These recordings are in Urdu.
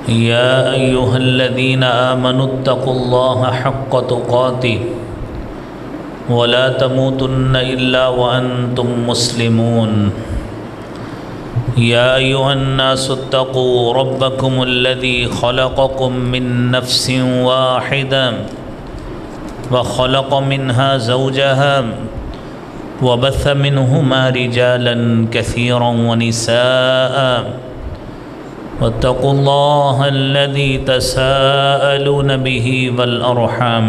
يا أيها الذين آمنوا اتقوا الله حق تقاته ولا تموتن إلا وأنتم مسلمون. يا أيها الناس اتقوا ربكم الذي خلقكم من نفس واحدة وخلق منها زوجها وبث منهما رجالا كثيرا ونساء واتقوا الله الذي تساءلون به والأرحام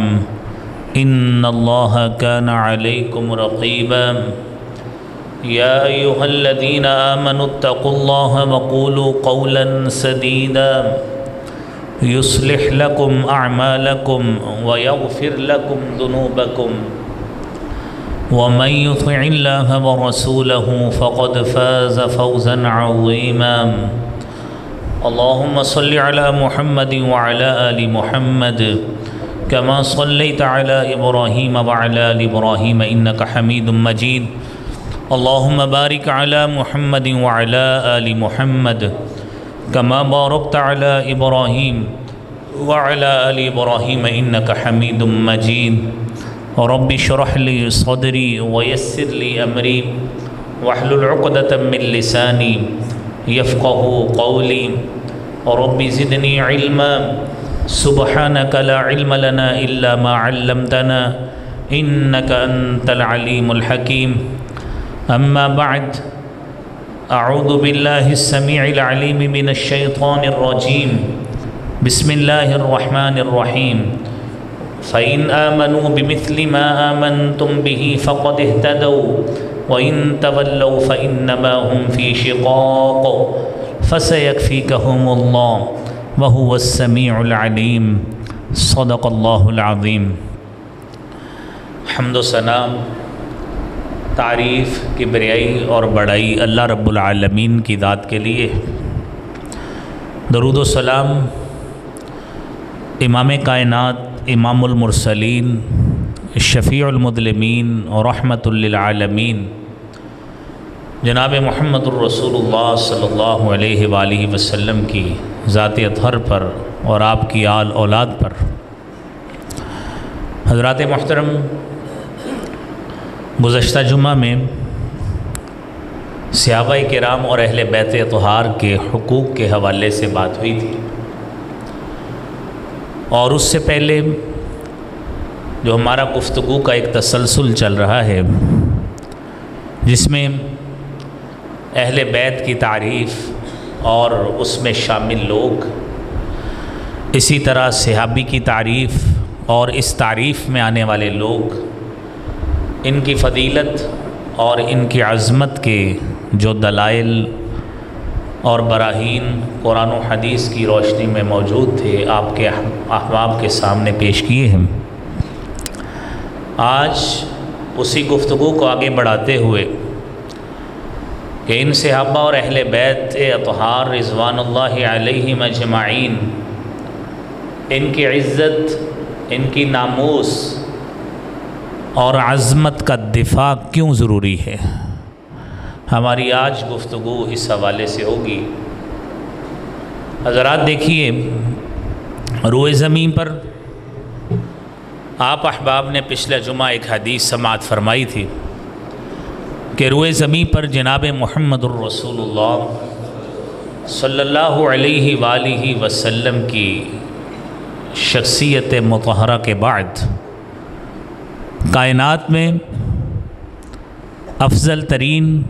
إن الله كان عليكم رقيبا. يا أيها الذين آمنوا اتقوا الله وقولوا قولا سديدا يصلح لكم أعمالكم ويغفر لكم ذنوبكم ومن يطع الله ورسوله فقد فاز فوزا عظيما. اللهم صل على محمد وعلى آل محمد كما صليت على إبراهيم وعلى آل إبراهيم إنك حميد مجيد. اللهم بارك على محمد وعلى آل محمد كما باركت على إبراهيم وعلى آل إبراهيم إنك حميد مجيد. رب اشرح لي صدري ويسر لي أمري واحلل عقدة من لساني يفقه قولي. رب زدني علما سبحانك لا علم لنا إلا ما علمتنا إنك أنت العليم الحكيم. أما بعد، أعوذ بالله السميع العليم من الشيطان الرجيم. بسم الله الرحمن الرحيم. فإن آمنوا بمثل ما آمنتم به فقد اهتدوا وإن تولوا فإنما هم في شقاق فسيكفيكهم الله وهو السميع العليم. صدق اللہ العظیم. حمد و ثنا، تعریف، کبریائی اور بڑائی اللہ رب العالمین کی ذات کے لیے. درود و سلام امام کائنات، امام المرسلین، شفیع المذنبین اور رحمت للعالمین جناب محمد الرسول اللہ صلی اللہ علیہ وآلہ وسلم کی ذات اطہر پر اور آپ کی آل اولاد پر. حضرات محترم، گزشتہ جمعہ میں صحابہ کرام اور اہل بیت اطہار کے حقوق کے حوالے سے بات ہوئی تھی، اور اس سے پہلے جو ہمارا گفتگو کا ایک تسلسل چل رہا ہے جس میں اہل بیت کی تعریف اور اس میں شامل لوگ، اسی طرح صحابی کی تعریف اور اس تعریف میں آنے والے لوگ، ان کی فضیلت اور ان کی عظمت کے جو دلائل اور براہین قرآن و حدیث کی روشنی میں موجود تھے، آپ کے احباب کے سامنے پیش کیے ہیں. آج اسی گفتگو کو آگے بڑھاتے ہوئے کہ ان صحابہ اور اہل بیت اطہار رضوان اللہ علیہم اجمعین، ان کی عزت، ان کی ناموس اور عظمت کا دفاع کیوں ضروری ہے، ہماری آج گفتگو اس حوالے سے ہوگی. حضرات دیکھیے، روئے زمین پر آپ احباب نے پچھلے جمعہ ایک حدیث سماعت فرمائی تھی کہ روئے زمین پر جناب محمد الرسول اللہ صلی اللہ علیہ وآلہ وسلم کی شخصیت مطہرہ کے بعد کائنات میں افضل ترین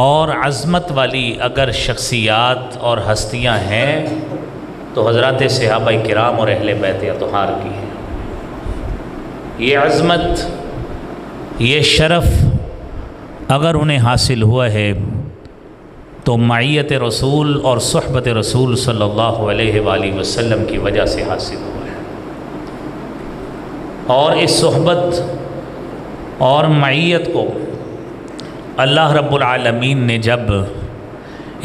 اور عظمت والی اگر شخصیات اور ہستیاں ہیں تو حضرات صحابہ کرام اور اہل بیت اطہار کی ہیں. یہ عظمت، یہ شرف اگر انہیں حاصل ہوا ہے تو معیت رسول اور صحبت رسول صلی اللہ علیہ وآلہ وسلم کی وجہ سے حاصل ہوا ہے. اور اس صحبت اور معیت کو اللہ رب العالمین نے جب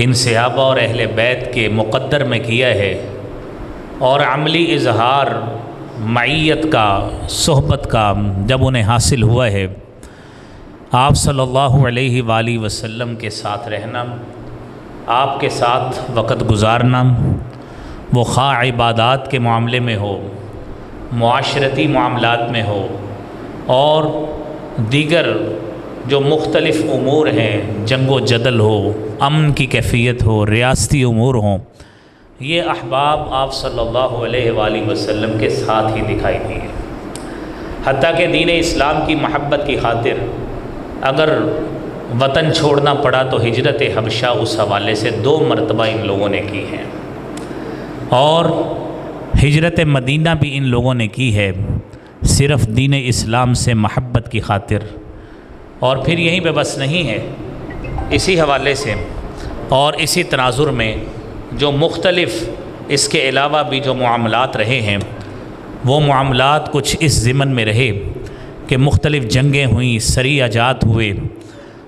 ان صحابہ اور اہل بیت کے مقدر میں کیا ہے اور عملی اظہار معیت کا، صحبت کا جب انہیں حاصل ہوا ہے، آپ صلی اللہ علیہ وآلہ وسلم کے ساتھ رہنا، آپ کے ساتھ وقت گزارنا، وہ خواہ عبادات کے معاملے میں ہو، معاشرتی معاملات میں ہو، اور دیگر جو مختلف امور ہیں، جنگ و جدل ہو، امن کی کیفیت ہو، ریاستی امور ہوں، یہ احباب آپ صلی اللہ علیہ وآلہ وسلم کے ساتھ ہی دکھائی دیے۔ حتیٰ کہ دین اسلام کی محبت کی خاطر اگر وطن چھوڑنا پڑا تو ہجرت حبشہ اس حوالے سے 2 مرتبہ ان لوگوں نے کی ہے، اور ہجرت مدینہ بھی ان لوگوں نے کی ہے صرف دین اسلام سے محبت کی خاطر۔ اور پھر یہیں پہ بس نہیں ہے، اسی حوالے سے اور اسی تناظر میں جو مختلف اس کے علاوہ بھی جو معاملات رہے ہیں، وہ معاملات کچھ اس ضمن میں رہے کہ مختلف جنگیں ہوئیں، سریہ جات ہوئے،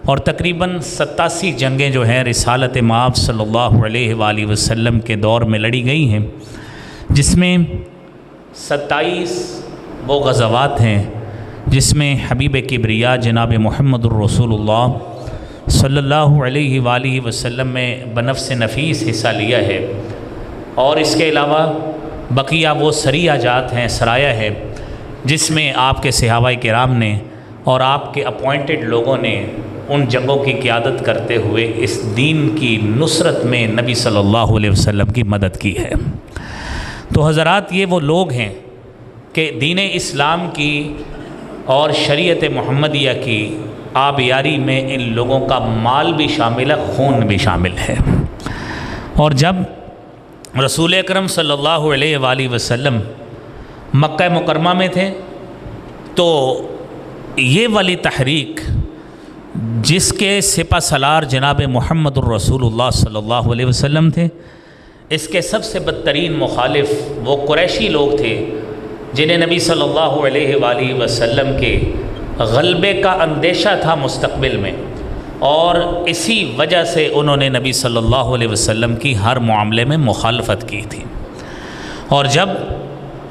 اور تقریباً 87 جنگیں جو ہیں رسالت مآب صلی اللہ علیہ وآلہ وسلم کے دور میں لڑی گئی ہیں، جس میں 27 وہ غزوات ہیں جس میں حبیب کبریا جناب محمد الرسول اللہ صلی اللہ علیہ وآلہ وسلم میں بنفس نفیس حصہ لیا ہے، اور اس کے علاوہ بقیہ وہ سریہ جات ہیں، سرایہ ہے، جس میں آپ کے صحابہ کرام نے اور آپ کے اپوائنٹڈ لوگوں نے ان جنگوں کی قیادت کرتے ہوئے اس دین کی نصرت میں نبی صلی اللہ علیہ وسلم کی مدد کی ہے۔ تو حضرات، یہ وہ لوگ ہیں کہ دین اسلام کی اور شریعت محمدیہ کی آبیاری میں ان لوگوں کا مال بھی شامل ہے، خون بھی شامل ہے۔ اور جب رسول اکرم صلی اللہ علیہ وآلہ وسلم مکہ مکرمہ میں تھے تو یہ والی تحریک جس کے سپہ سالار جناب محمد الرسول اللہ صلی اللہ علیہ وسلم تھے، اس کے سب سے بدترین مخالف وہ قریشی لوگ تھے جنہیں نبی صلی اللہ علیہ وآلہ وسلم کے غلبے کا اندیشہ تھا مستقبل میں، اور اسی وجہ سے انہوں نے نبی صلی اللہ علیہ وسلم کی ہر معاملے میں مخالفت کی تھی۔ اور جب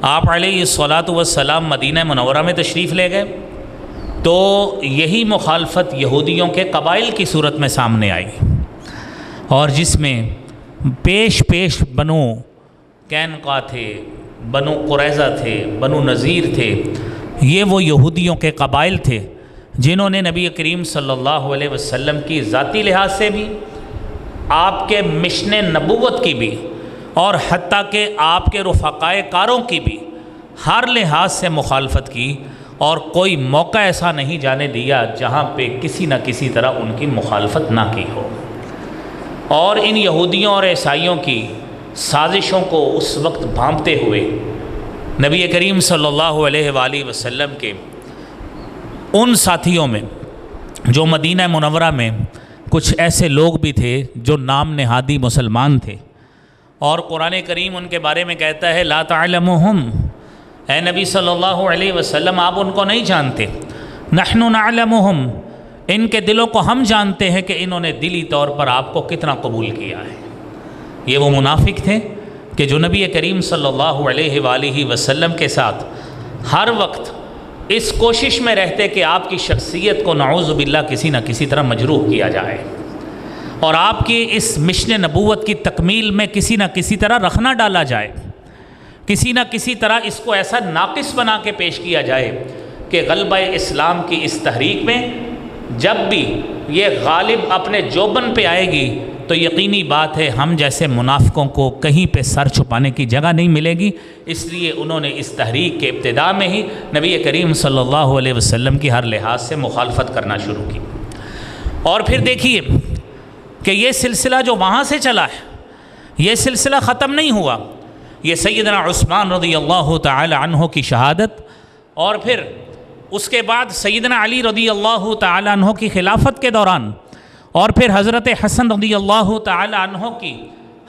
آپ علیہ الصلاۃ والسلام مدینہ منورہ میں تشریف لے گئے تو یہی مخالفت یہودیوں کے قبائل کی صورت میں سامنے آئی، اور جس میں پیش بنو قینقاع تھے، بنو قریظہ تھے، بنو نذیر تھے، یہ وہ یہودیوں کے قبائل تھے جنہوں نے نبی کریم صلی اللہ علیہ وسلم کی ذاتی لحاظ سے بھی، آپ کے مشن نبوت کی بھی، اور حتیٰ کہ آپ کے رفقائے کاروں کی بھی ہر لحاظ سے مخالفت کی، اور کوئی موقع ایسا نہیں جانے دیا جہاں پہ کسی نہ کسی طرح ان کی مخالفت نہ کی ہو۔ اور ان یہودیوں اور عیسائیوں کی سازشوں کو اس وقت بھانپتے ہوئے نبی کریم صلی اللہ علیہ وآلہ وسلم کے ان ساتھیوں میں جو مدینہ منورہ میں کچھ ایسے لوگ بھی تھے جو نام نہادی مسلمان تھے، اور قرآن کریم ان کے بارے میں کہتا ہے لا تعلمهم، اے نبی صلی اللہ علیہ وسلم آپ ان کو نہیں جانتے، نحن نعلمهم، ان کے دلوں کو ہم جانتے ہیں کہ انہوں نے دلی طور پر آپ کو کتنا قبول کیا ہے۔ یہ وہ منافق تھے کہ جو نبی کریم صلی اللہ علیہ وآلہ وسلم کے ساتھ ہر وقت اس کوشش میں رہتے کہ آپ کی شخصیت کو نعوذ باللہ کسی نہ کسی طرح مجروح کیا جائے، اور آپ کی اس مشن نبوت کی تکمیل میں کسی نہ کسی طرح رخنا ڈالا جائے، کسی نہ کسی طرح اس کو ایسا ناقص بنا کے پیش کیا جائے کہ غلبہ اسلام کی اس تحریک میں جب بھی یہ غالب اپنے جوبن پہ آئے گی تو یقینی بات ہے ہم جیسے منافقوں کو کہیں پہ سر چھپانے کی جگہ نہیں ملے گی۔ اس لیے انہوں نے اس تحریک کے ابتداء میں ہی نبی کریم صلی اللہ علیہ وسلم کی ہر لحاظ سے مخالفت کرنا شروع کی۔ اور پھر دیکھیے کہ یہ سلسلہ جو وہاں سے چلا ہے، یہ سلسلہ ختم نہیں ہوا۔ یہ سیدنا عثمان رضی اللہ تعالی عنہ کی شہادت، اور پھر اس کے بعد سیدنا علی رضی اللہ تعالی عنہ کی خلافت کے دوران، اور پھر حضرت حسن رضی اللہ تعالی عنہ کی،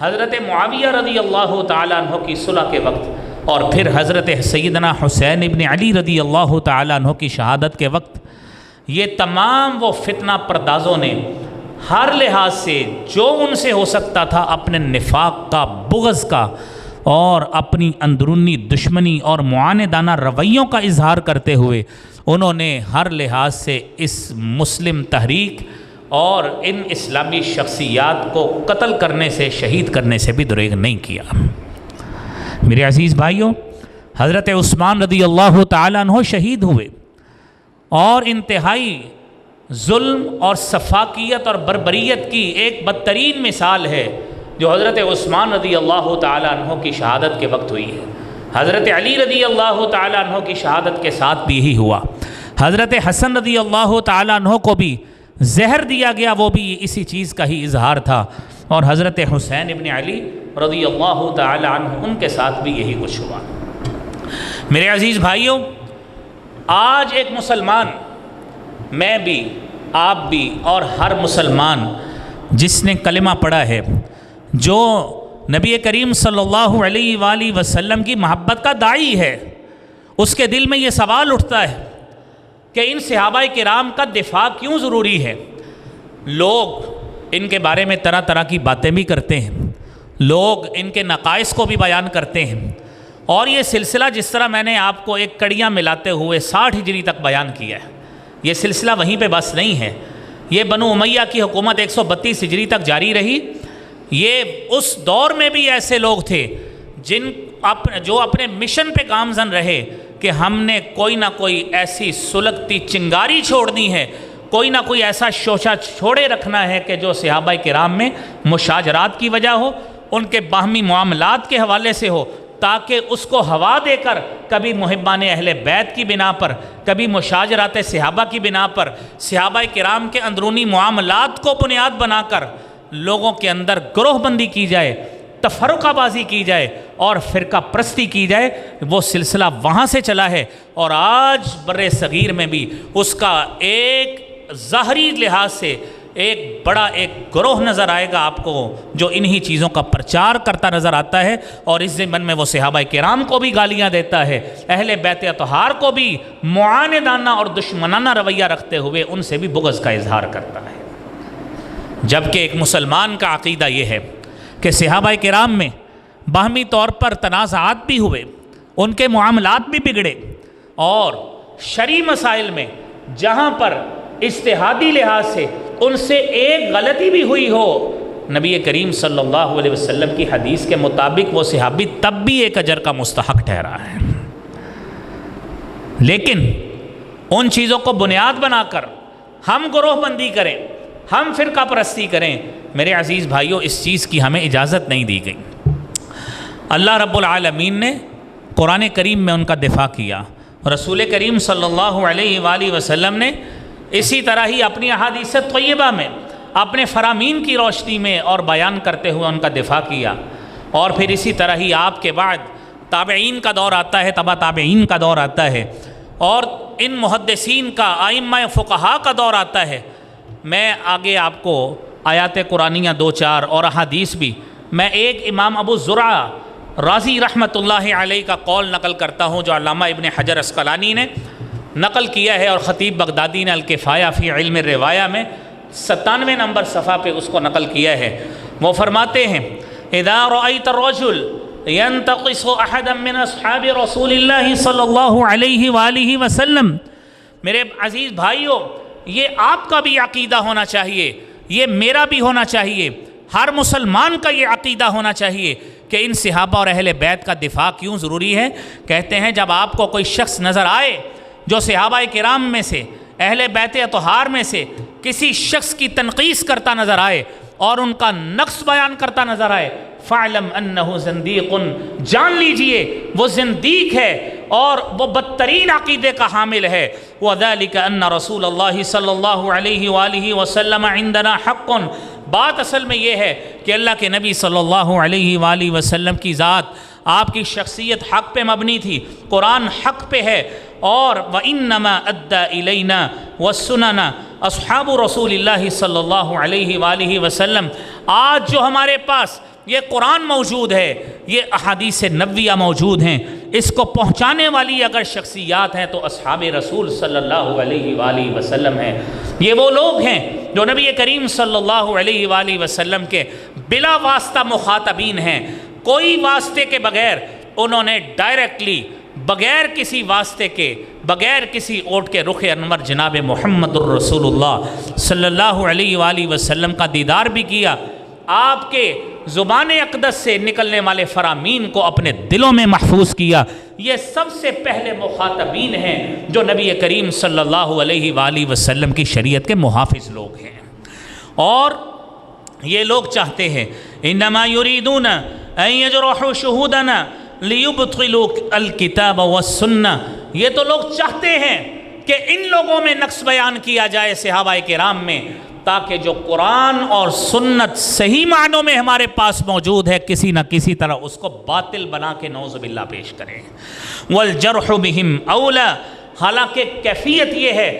حضرت معاویہ رضی اللہ تعالی عنہ کی صلح کے وقت، اور پھر حضرت سیدنا حسین ابن علی رضی اللہ تعالی عنہ کی شہادت کے وقت، یہ تمام وہ فتنہ پردازوں نے ہر لحاظ سے جو ان سے ہو سکتا تھا اپنے نفاق کا، بغض کا، اور اپنی اندرونی دشمنی اور معاندانہ رویوں کا اظہار کرتے ہوئے انہوں نے ہر لحاظ سے اس مسلم تحریک اور ان اسلامی شخصیات کو قتل کرنے سے، شہید کرنے سے بھی دریغ نہیں کیا۔ میرے عزیز بھائیوں، حضرت عثمان رضی اللہ تعالیٰ عنہ شہید ہوئے، اور انتہائی ظلم اور سفاکیت اور بربریت کی ایک بدترین مثال ہے جو حضرت عثمان رضی اللہ تعالیٰ عنہ کی شہادت کے وقت ہوئی ہے۔ حضرت علی رضی اللہ تعالیٰ عنہ کی شہادت کے ساتھ بھی یہی ہوا۔ حضرت حسن رضی اللہ تعالیٰ عنہ کو بھی زہر دیا گیا، وہ بھی اسی چیز کا ہی اظہار تھا، اور حضرت حسین ابن علی رضی اللہ تعالیٰ عنہ ان کے ساتھ بھی یہی کچھ ہوا۔ میرے عزیز بھائیوں، آج ایک مسلمان، میں بھی، آپ بھی، اور ہر مسلمان جس نے کلمہ پڑھا ہے، جو نبی کریم صلی اللہ علیہ وآلہ وسلم کی محبت کا داعی ہے، اس کے دل میں یہ سوال اٹھتا ہے کہ ان صحابہ کرام کا دفاع کیوں ضروری ہے؟ لوگ ان کے بارے میں طرح طرح کی باتیں بھی کرتے ہیں، لوگ ان کے نقائص کو بھی بیان کرتے ہیں، اور یہ سلسلہ جس طرح میں نے آپ کو ایک کڑیاں ملاتے ہوئے 60 ہجری تک بیان کیا ہے، یہ سلسلہ وہیں پہ بس نہیں ہے۔ یہ بنو امیہ کی حکومت 132 ہجری تک جاری رہی۔ یہ اس دور میں بھی ایسے لوگ تھے جو اپنے مشن پہ گامزن رہے کہ ہم نے کوئی نہ کوئی ایسی سلگتی چنگاری چھوڑنی ہے، کوئی نہ کوئی ایسا شوشہ چھوڑے رکھنا ہے کہ جو صحابہ کرام میں مشاجرات کی وجہ ہو، ان کے باہمی معاملات کے حوالے سے ہو، تاکہ اس کو ہوا دے کر کبھی محبان اہل بیت کی بنا پر، کبھی مشاجرات صحابہ کی بنا پر، صحابہ کرام کے اندرونی معاملات کو بنیاد بنا کر لوگوں کے اندر گروہ بندی کی جائے، تفرقہ بازی کی جائے اور فرقہ پرستی کی جائے۔ وہ سلسلہ وہاں سے چلا ہے، اور آج بر صغیر میں بھی اس کا ایک ظاہری لحاظ سے ایک بڑا ایک گروہ نظر آئے گا آپ کو، جو انہی چیزوں کا پرچار کرتا نظر آتا ہے، اور اس ضمن میں وہ صحابہ کرام کو بھی گالیاں دیتا ہے، اہل بیت اطہار کو بھی معاندانہ اور دشمنانہ رویہ رکھتے ہوئے ان سے بھی بغض کا اظہار کرتا ہے۔ جبکہ ایک مسلمان کا عقیدہ یہ ہے کہ صحابہ کرام میں باہمی طور پر تنازعات بھی ہوئے، ان کے معاملات بھی بگڑے، اور شرعی مسائل میں جہاں پر اجتہادی لحاظ سے ان سے ایک غلطی بھی ہوئی ہو، نبی کریم صلی اللہ علیہ وسلم کی حدیث کے مطابق وہ صحابی تب بھی ایک اجر کا مستحق ٹھہرا ہے۔ لیکن ان چیزوں کو بنیاد بنا کر ہم گروہ بندی کریں، ہم فرقہ پرستی کریں، میرے عزیز بھائیوں، اس چیز کی ہمیں اجازت نہیں دی گئی۔ اللہ رب العالمین نے قرآن کریم میں ان کا دفاع کیا، رسول کریم صلی اللہ علیہ وآلہ وسلم نے اسی طرح ہی اپنی احادیث طیبہ میں اپنے فرامین کی روشنی میں اور بیان کرتے ہوئے ان کا دفاع کیا، اور پھر اسی طرح ہی آپ کے بعد تابعین کا دور آتا ہے، تبع تابعین کا دور آتا ہے، اور ان محدثین کا، ائمہ فقہاء کا دور آتا ہے۔ میں آگے آپ کو آیات قرآنیہ 2-4 اور احادیث بھی، میں ایک امام ابو زرعہ رازی رحمۃ اللہ علیہ کا قول نقل کرتا ہوں، جو علامہ ابن حجر عسقلانی نے نقل کیا ہے، اور خطیب بغدادی نے الکفایہ فی علم الروایہ میں 97 نمبر صفحہ پہ اس کو نقل کیا ہے۔ وہ فرماتے ہیں، اذا رأیت الرجل ينتقص احدا من اصحاب رسول اللہ صلی اللہ علیہ وآلہ وسلم، میرے عزیز بھائیوں، یہ آپ کا بھی عقیدہ ہونا چاہیے، یہ میرا بھی ہونا چاہیے، ہر مسلمان کا یہ عقیدہ ہونا چاہیے کہ ان صحابہ اور اہل بیت کا دفاع کیوں ضروری ہے۔ کہتے ہیں جب آپ کو کوئی شخص نظر آئے جو صحابہ کرام میں سے، اہل بیت اطہار میں سے کسی شخص کی تنقیص کرتا نظر آئے اور ان کا نقص بیان کرتا نظر آئے، فَعْلَمْ أَنَّهُ زَنْدِيقٌ، جان لیجئے وہ زندیق ہے اور وہ بدترین عقیدے کا حامل ہے۔ وَذَلِكَ أَنَّ رَسُولَ اللَّهِ صلی اللہ علیہ وآلہ وسلم عندنا حق، بات اصل میں یہ ہے کہ اللہ کے نبی صلی اللہ علیہ وآلہ وسلم کی ذات، آپ کی شخصیت حق پہ مبنی تھی، قرآن حق پہ ہے، اور وَإِنَّمَا أَدَّى إِلَيْنَا وَالسُّنَنَ اصحاب رسول اللہ صلی اللہ علیہ وآلہ وسلم۔ آج جو ہمارے پاس یہ قرآن موجود ہے، یہ احادیث نبویہ موجود ہیں، اس کو پہنچانے والی اگر شخصیات ہیں تو اصحاب رسول صلی اللہ علیہ وآلہ وسلم ہیں۔ یہ وہ لوگ ہیں جو نبی کریم صلی اللہ علیہ وآلہ وسلم کے بلا واسطہ مخاطبین ہیں، کوئی واسطے کے بغیر انہوں نے ڈائریکٹلی، بغیر کسی واسطے کے، بغیر کسی اوٹ کے، رخ انور جناب محمد الرسول اللہ صلی اللہ علیہ وآلہ وسلم کا دیدار بھی کیا، آپ کے زبان اقدس سے نکلنے والے فرامین کو اپنے دلوں میں محفوظ کیا۔ یہ سب سے پہلے مخاطبین ہیں جو نبی کریم صلی اللہ علیہ وآلہ وسلم کی شریعت کے محافظ لوگ ہیں، اور یہ لوگ چاہتے ہیں انما یریدون ان یجرحوا شہودنا لیبطلوا الکتاب والسنہ، یہ تو لوگ چاہتے ہیں کہ ان لوگوں میں نقص بیان کیا جائے صحابہ کرام میں، تاکہ جو قرآن اور سنت صحیح معنوں میں ہمارے پاس موجود ہے کسی نہ کسی طرح اس کو باطل بنا کے نعوذ باللہ پیش کریں۔ والجرح بہم اولا، حالانکہ کیفیت یہ ہے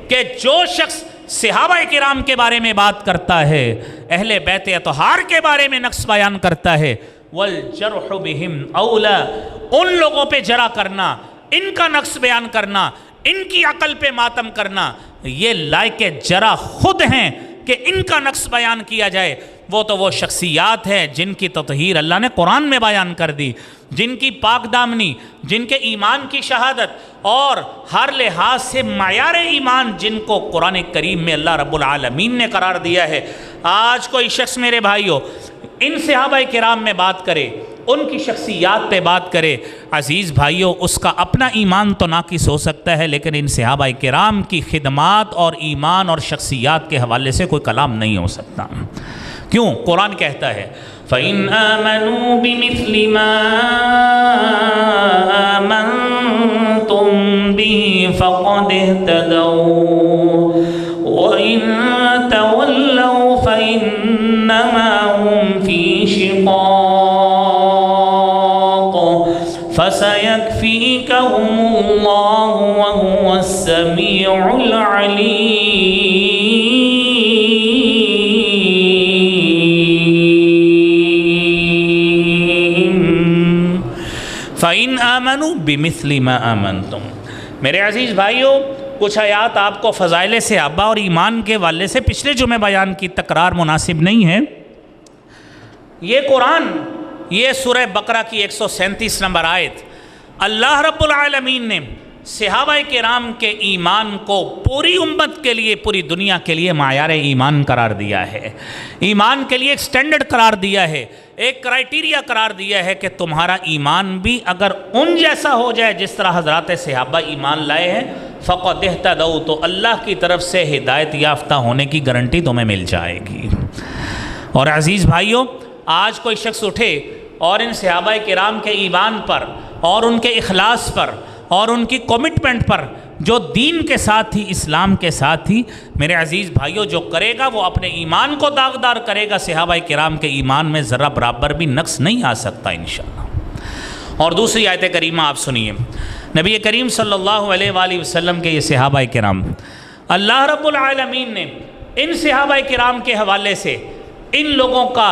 کہ جو شخص صحابہ کرام کے بارے میں بات کرتا ہے، اہل بیت اطہار کے بارے میں نقص بیان کرتا ہے، والجرح بہم اولا، ان لوگوں پہ جرح کرنا، ان کا نقص بیان کرنا، ان کی عقل پہ ماتم کرنا، یہ لائق جرح خود ہیں کہ ان کا نقص بیان کیا جائے۔ وہ شخصیات ہیں جن کی تطہیر اللہ نے قرآن میں بیان کر دی، جن کی پاک دامنی، جن کے ایمان کی شہادت اور ہر لحاظ سے معیار ایمان جن کو قرآن کریم میں اللہ رب العالمین نے قرار دیا ہے۔ آج کوئی شخص میرے بھائیوں ان صحابہ کرام میں بات کرے، ان کی شخصیات پہ بات کرے، عزیز بھائیوں اس کا اپنا ایمان تو ناقص ہو سکتا ہے، لیکن ان صحابہ کرام کی خدمات اور ایمان اور شخصیات کے حوالے سے کوئی کلام نہیں ہو سکتا۔ کیوں؟ قرآن کہتا ہے فَإِنْ آمَنُوا بِمِثْلِ مَا آمَنْتُمْ بِهِ فَقَدِ اهْتَدَوْا وَإِنْ تَوَلَّوْا فَإِنَّمَا هُمْ فِي شِقَاقٍ فَسَيَكْفِيكَهُمُ اللَّهُ وَهُوَ السَّمِيعُ الْعَلِيمُ۔ فَإِنْ آمَنُوا بِمِثْلِ مَا آمَنْتُمْ، میرے عزیز بھائیوں کچھ آیات آپ کو فضائل صحابہ اور ایمان کے والے سے پچھلے جمعے بیان کی، تکرار مناسب نہیں ہے۔ یہ قرآن، یہ سورہ بقرہ کی 137 نمبر آیت، اللہ رب العالمین نے صحابہ کرام کے ایمان کو پوری امت کے لیے، پوری دنیا کے لیے معیار ایمان قرار دیا ہے، ایمان کے لیے ایک سٹینڈرڈ قرار دیا ہے، ایک کرائیٹیریا قرار دیا ہے کہ تمہارا ایمان بھی اگر ان جیسا ہو جائے جس طرح حضرات صحابہ ایمان لائے ہیں، فقد اہتدوا، تو اللہ کی طرف سے ہدایت یافتہ ہونے کی گارنٹی تمہیں مل جائے گی۔ اور عزیز بھائیوں آج کوئی شخص اٹھے اور ان صحابہ کرام کے ایمان پر اور ان کے اخلاص پر اور ان کی کمٹمنٹ پر، جو دین کے ساتھ ہی، اسلام کے ساتھ ہی، میرے عزیز بھائیوں جو کرے گا وہ اپنے ایمان کو داغدار کرے گا۔ صحابہ کرام کے ایمان میں ذرہ برابر بھی نقص نہیں آ سکتا انشاءاللہ۔ اور دوسری آیت کریمہ آپ سنیے، نبی کریم صلی اللہ علیہ وآلہ وسلم کے یہ صحابہ کرام، اللہ رب العالمین نے ان صحابہ کرام کے حوالے سے ان لوگوں کا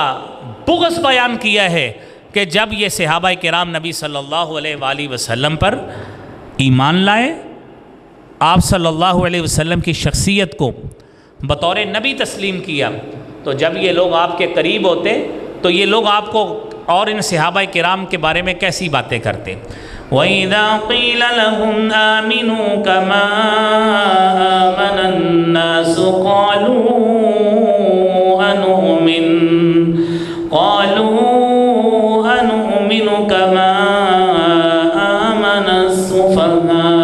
بغض بیان کیا ہے کہ جب یہ صحابہ کرام نبی صلی اللہ علیہ وآلہ وسلم پر ایمان لائے، آپ صلی اللہ علیہ وسلم کی شخصیت کو بطور نبی تسلیم کیا، تو جب یہ لوگ آپ کے قریب ہوتے تو یہ لوگ آپ کو اور ان صحابہ کرام کے بارے میں کیسی باتیں کرتے۔ وَإِذَا قِيلَ لَهُمْ آمِنُوا كَمَا آمَنَ النَّاسُ قَالُوا أَنُؤْمِنُ كَمَا آمَنَ السُّفَهَاءُ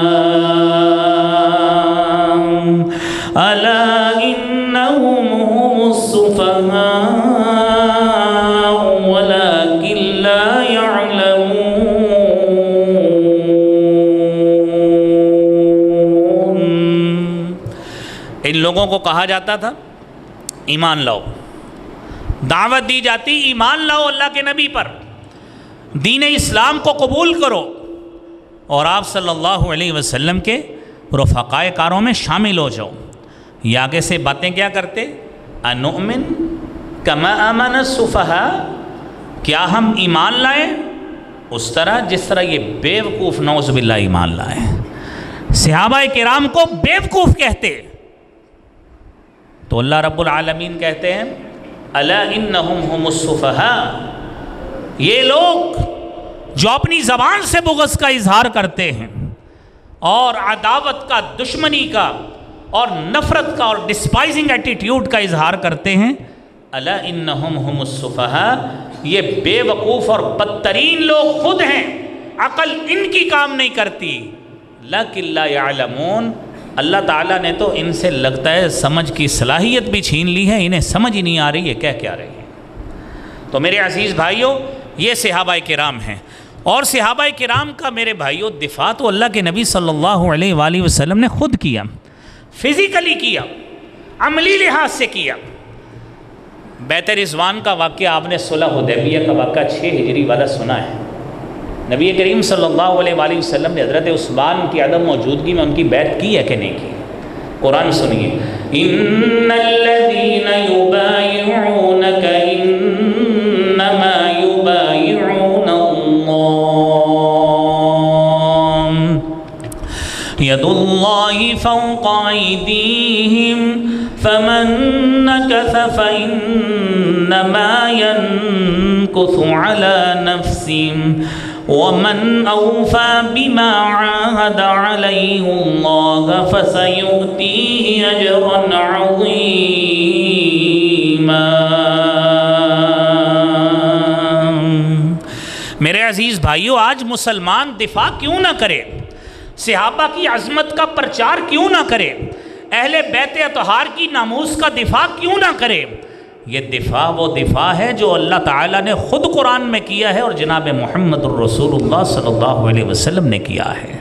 أَلَا إِنَّهُمْ هُمُ السُّفَهَاءُ وَلَكِنْ لَا يَعْلَمُونَ۔ ان لوگوں کو کہا جاتا تھا ایمان لاؤ، دعوت دی جاتی ایمان لاؤ اللہ کے نبی پر، دین اسلام کو قبول کرو، اور آپ صلی اللہ علیہ وسلم کے رفقائے کاروں میں شامل ہو جاؤ۔ یہ آگے سے باتیں کیا کرتے؟ انؤمن کما آمن السفہاء، کیا ہم ایمان لائیں اس طرح جس طرح یہ بیوقوف نعوذ باللہ ایمان لائے۔ صحابہ کرام کو بیوقوف کہتے، تو اللہ رب العالمین کہتے ہیں الا انہم ہم السفہاء، یہ لوگ جو اپنی زبان سے بغض کا اظہار کرتے ہیں اور عداوت کا، دشمنی کا اور نفرت کا اور ڈسپائزنگ ایٹیٹیوڈ کا اظہار کرتے ہیں، الا انہم ہم السفہاء، یہ بے وقوف اور بدترین لوگ خود ہیں، عقل ان کی کام نہیں کرتی، لیکن لا یعلمون، اللہ تعالیٰ نے تو ان سے لگتا ہے سمجھ کی صلاحیت بھی چھین لی ہے، انہیں سمجھ ہی نہیں آ رہی ہے کہہ کیا رہی ہے۔ تو میرے عزیز بھائیوں، یہ صحابہ کرام ہیں، اور صحابہ کرام کا میرے بھائیوں دفاع تو اللہ کے نبی صلی اللہ علیہ وآلہ وسلم نے خود کیا، فزیکلی کیا، عملی لحاظ سے کیا۔ بیعت رضوان کا واقعہ آپ نے صلح حدیبیہ کا واقعہ 6 ہجری والا سنا ہے۔ نبی کریم صلی اللہ علیہ وآلہ وسلم نے حضرت عثمان کی عدم موجودگی میں ان کی بیعت کی ہے کہ نہیں کی؟ قرآن سنیے، ان الذین یبایعونک انما یبایعون اللہ ید اللہ فوق ایدیہم فمن نکث فإنما ينکث علی نفسہ ومن اوفى بما عاهد عليه الله فسيؤتيه اجرا عظيما۔ میرے عزیز بھائیوں، آج مسلمان دفاع کیوں نہ کرے؟ صحابہ کی عظمت کا پرچار کیوں نہ کرے؟ اہل بیت اطہار کی ناموس کا دفاع کیوں نہ کرے؟ یہ دفاع وہ دفاع ہے جو اللہ تعالیٰ نے خود قرآن میں کیا ہے اور جناب محمد الرسول اللہ صلی اللہ علیہ وسلم نے کیا ہے۔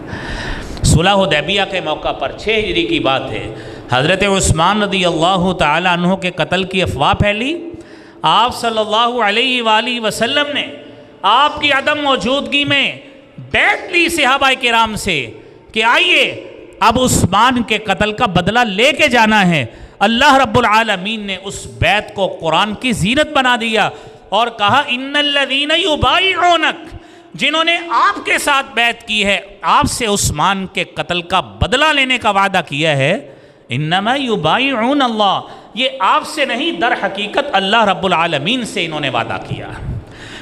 صلح حدیبیہ کے موقع پر 6 ہجری کی بات ہے، حضرت عثمان رضی اللہ تعالیٰ عنہ کے قتل کی افواہ پھیلی، آپ صلی اللہ علیہ وآلہ وسلم نے آپ کی عدم موجودگی میں بیعت لی صحابہ کرام سے کہ آئیے اب عثمان کے قتل کا بدلہ لے کے جانا ہے۔ اللہ رب العالمین نے اس بیعت کو قرآن کی زینت بنا دیا اور کہا ان الذین یبایعونک، جنہوں نے آپ کے ساتھ بیعت کی ہے، آپ سے عثمان کے قتل کا بدلہ لینے کا وعدہ کیا ہے، انما یبایعون اللہ، یہ آپ سے نہیں، در حقیقت اللہ رب العالمین سے انہوں نے وعدہ کیا۔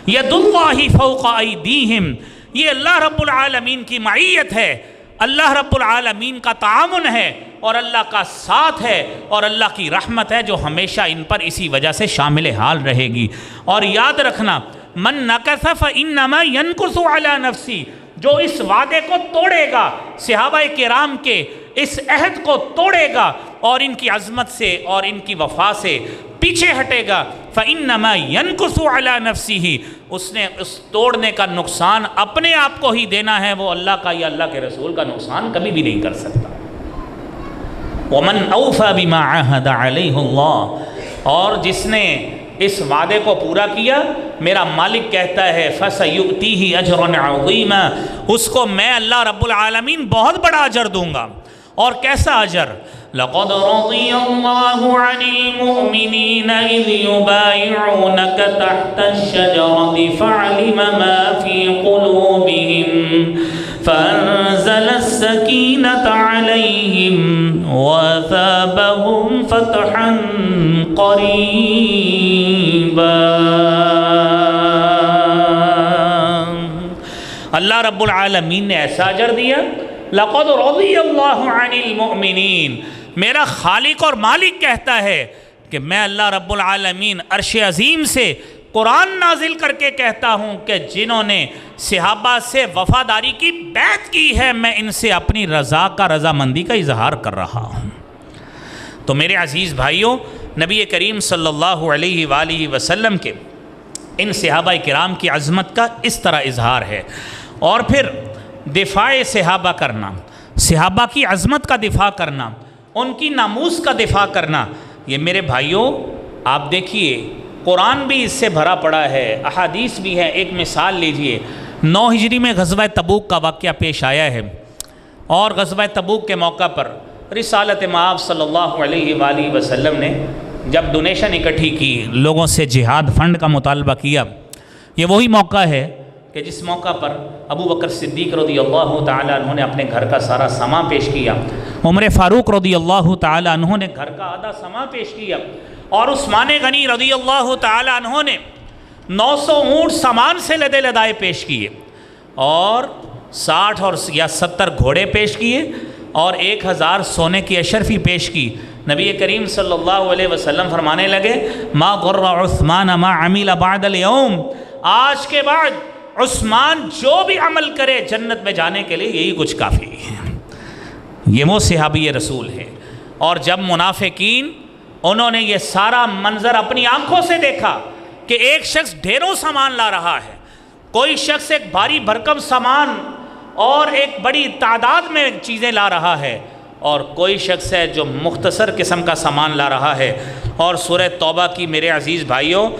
ید اللہ فوق ایدیہم، یہ اللہ رب العالمین کی معیت ہے، اللہ رب العالمین کا تعاون ہے اور اللہ کا ساتھ ہے اور اللہ کی رحمت ہے جو ہمیشہ ان پر اسی وجہ سے شامل حال رہے گی۔ اور یاد رکھنا، من نکث فإنما ينکث علی نفسی، جو اس وعدے کو توڑے گا، صحابہ کرام کے اس عہد کو توڑے گا اور ان کی عظمت سے اور ان کی وفا سے پیچھے ہٹے گا، فإنما ينکث علی نفسہ، اس نے اس توڑنے کا نقصان اپنے آپ کو ہی دینا ہے، وہ اللہ کا یا اللہ کے رسول کا نقصان کبھی بھی نہیں کر سکتا۔ ومن اوفى بما عاهد علیہ اللہ، اور جس نے اس وعدے کو پورا کیا، میرا مالک کہتا ہے فسيؤتيه اجرا عظیما، اس کو میں اللہ رب العالمین بہت بڑا اجر دوں گا۔ اور کیسا اجر؟ لقد رضی اللہ عن المؤمنین اذ یبایعونک تحت الشجرة فعلم ما فی قلوبهم فانزل السکینة علیہم واثابهم فتحا قریبا۔ اللہ رب العالمین نے ایسا اجر دیا، لقد رضی اللہ عن المؤمنین، میرا خالق اور مالک کہتا ہے کہ میں اللہ رب العالمین عرش عظیم سے قرآن نازل کر کے کہتا ہوں کہ جنہوں نے صحابہ سے وفاداری کی بیعت کی ہے، میں ان سے اپنی رضامندی کا اظہار کر رہا ہوں۔ تو میرے عزیز بھائیوں، نبی کریم صلی اللہ علیہ وآلہ وسلم کے ان صحابہ کرام کی عظمت کا اس طرح اظہار ہے۔ اور پھر دفاع صحابہ کرنا، صحابہ کی عظمت کا دفاع کرنا، ان کی ناموس کا دفاع کرنا، یہ میرے بھائیوں آپ دیکھیے قرآن بھی اس سے بھرا پڑا ہے، احادیث بھی ہیں۔ ایک مثال لیجئے، 9 ہجری میں غزوہ تبوک کا واقعہ پیش آیا ہے، اور غزوہ تبوک کے موقع پر رسالت مآب صلی اللہ علیہ وآلہ وسلم نے جب ڈونیشن اکٹھی کی، لوگوں سے جہاد فنڈ کا مطالبہ کیا، یہ وہی موقع ہے کہ جس موقع پر ابو بکر صدیق رضی اللہ تعالیٰ عنہ نے اپنے گھر کا سارا سامان پیش کیا، عمر فاروق رضی اللہ تعالیٰ عنہ نے گھر کا آدھا سامان پیش کیا، اور عثمان غنی رضی اللہ تعالیٰ عنہ نے 900 اونٹ سامان سے لدے لدائے پیش کیے، اور 60 یا 70 گھوڑے پیش کیے، اور 1000 سونے کی اشرفی پیش کی۔ نبی کریم صلی اللہ علیہ وسلم فرمانے لگے ما ضر عثمان ما عمل بعد اليوم، آج کے بعد عثمان جو بھی عمل کرے جنت میں جانے کے لیے یہی کچھ کافی ہے۔ یہ وہ صحابی رسول ہے۔ اور جب منافقین انہوں نے یہ سارا منظر اپنی آنکھوں سے دیکھا کہ ایک شخص ڈھیروں سامان لا رہا ہے، کوئی شخص ایک بھاری بھرکم سامان اور ایک بڑی تعداد میں چیزیں لا رہا ہے، اور کوئی شخص ہے جو مختصر قسم کا سامان لا رہا ہے، اور سورہ توبہ کی میرے عزیز بھائیوں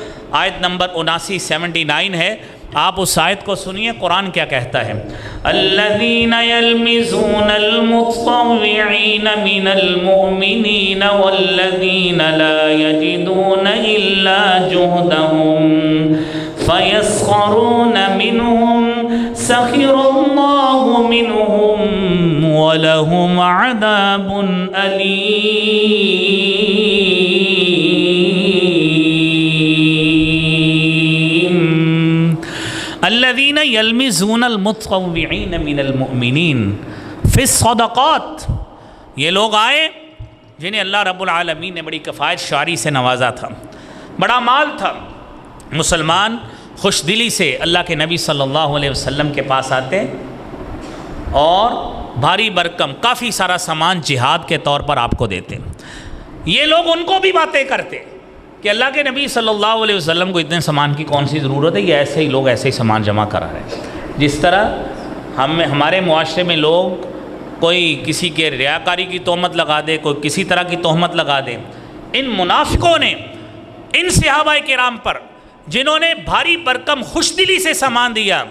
آیت نمبر 79 ہے، آپ اس آیت کو سنیے قرآن کیا کہتا ہے۔ الذین یلمزون المتطوعین من المؤمنین والذین لا یجدون الا جہدهم فیسخرون منهم سخر اللہ منهم ولهم عذاب علیم۔ الذین یلمزون المتطوعین من المؤمنین فی الصدقات، یہ لوگ آئے جنہیں اللہ رب العالمین نے بڑی کفایت شعری سے نوازا تھا، بڑا مال تھا۔ مسلمان خوش دلی سے اللہ کے نبی صلی اللہ علیہ وسلم کے پاس آتے اور بھاری برکم کافی سارا سامان جہاد کے طور پر آپ کو دیتے۔ یہ لوگ ان کو بھی باتیں کرتے کہ اللہ کے نبی صلی اللہ علیہ وسلم کو اتنے سامان کی کون سی ضرورت ہے، یہ ایسے ہی لوگ ایسے ہی سامان جمع کرا رہے ہیں۔ جس طرح ہمارے معاشرے میں لوگ کوئی کسی کے ریاکاری کی تہمت لگا دے، کوئی کسی طرح کی تہمت لگا دے، ان منافقوں نے ان صحابہ کرام پر جنہوں نے بھاری برکم خوش دلی سے سامان دیا،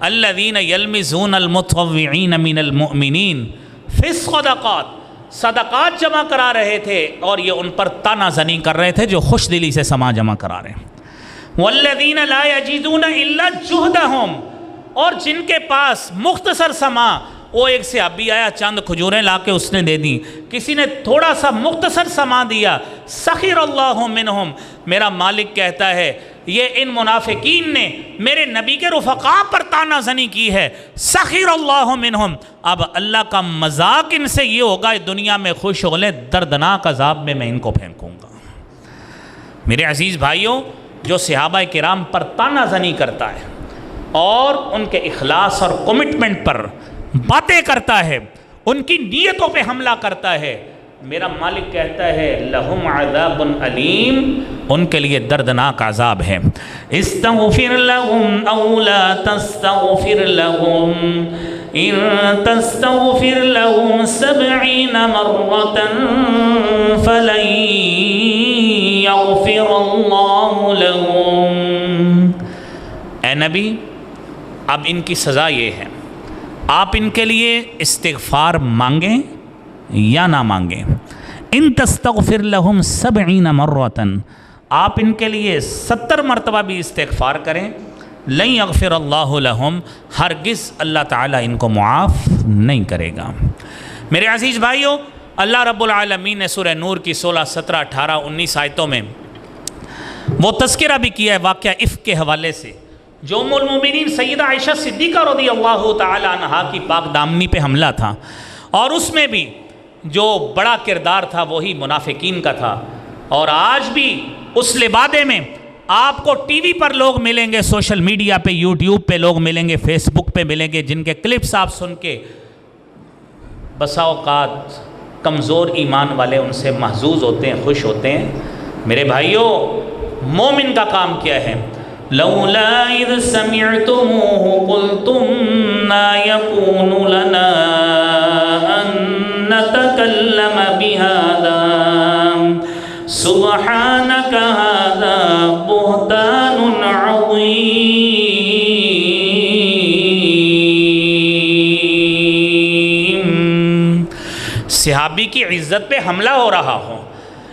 الذین یلمزون المتطوعین من المؤمنین فی الصدقات، صدقات جمع کرا رہے تھے اور یہ ان پر طعنہ زنی کر رہے تھے جو خوش دلی سے سامان جمع کرا رہے ہیں۔ والذین لا یجدون الا جہدہم، اور جن کے پاس مختصر سامان، وہ ایک صحابی آیا چند کھجوریں لا کے اس نے دے دیں، کسی نے تھوڑا سا مختصر سامان دیا، سخر اللہ منہم، میرا مالک کہتا ہے یہ ان منافقین نے میرے نبی کے رفقاء پر طعنہ زنی کی ہے، سخر اللہ منہم، اب اللہ کا مذاق ان سے یہ ہوگا دنیا میں خوش ہو لیں، دردناک عذاب میں ان کو پھینکوں گا۔ میرے عزیز بھائیوں، جو صحابہ کرام پر طعنہ زنی کرتا ہے اور ان کے اخلاص اور کمٹمنٹ پر باتیں کرتا ہے، ان کی نیتوں پہ حملہ کرتا ہے، میرا مالک کہتا ہے لہم عذاب علیم، ان کے لیے دردناک عذاب ہے۔ استغفر لهم او لا تستغفر لهم ان تستغفر لهم 70 مرة فلن يغفر الله لهم۔ اے نبی، اب ان کی سزا یہ ہے، آپ ان کے لیے استغفار مانگیں یا نہ مانگیں۔ ان تستغفر لهم 70 مرة، آپ ان کے لیے 70 مرتبہ بھی استغفار کریں، لن یغفر اللہ لهم، ہرگز اللہ تعالیٰ ان کو معاف نہیں کرے گا۔ میرے عزیز بھائیوں، اللہ رب العالمین نے سورہ نور کی 16، 17، 18، 19 آیتوں میں وہ تذکرہ بھی کیا ہے واقعہ افک کے حوالے سے، جو ام المومنین سیدہ عائشہ صدیقہ رضی اللہ تعالی عنہا کی پاک دامنی پہ حملہ تھا، اور اس میں بھی جو بڑا کردار تھا وہی منافقین کا تھا۔ اور آج بھی اس لبادے میں آپ کو ٹی وی پر لوگ ملیں گے، سوشل میڈیا پہ، یوٹیوب پہ لوگ ملیں گے، فیس بک پہ ملیں گے، جن کے کلپس آپ سن کے بسا اوقات کمزور ایمان والے ان سے محظوظ ہوتے ہیں، خوش ہوتے ہیں۔ میرے بھائیوں، مومن کا کام کیا ہے؟ لولا اذ سمعتموه قلتم ما يكون لنا ان نتكلم بهذا سبحانك هذا بهتان عظيم۔ صحابی کی عزت پہ حملہ ہو رہا ہو،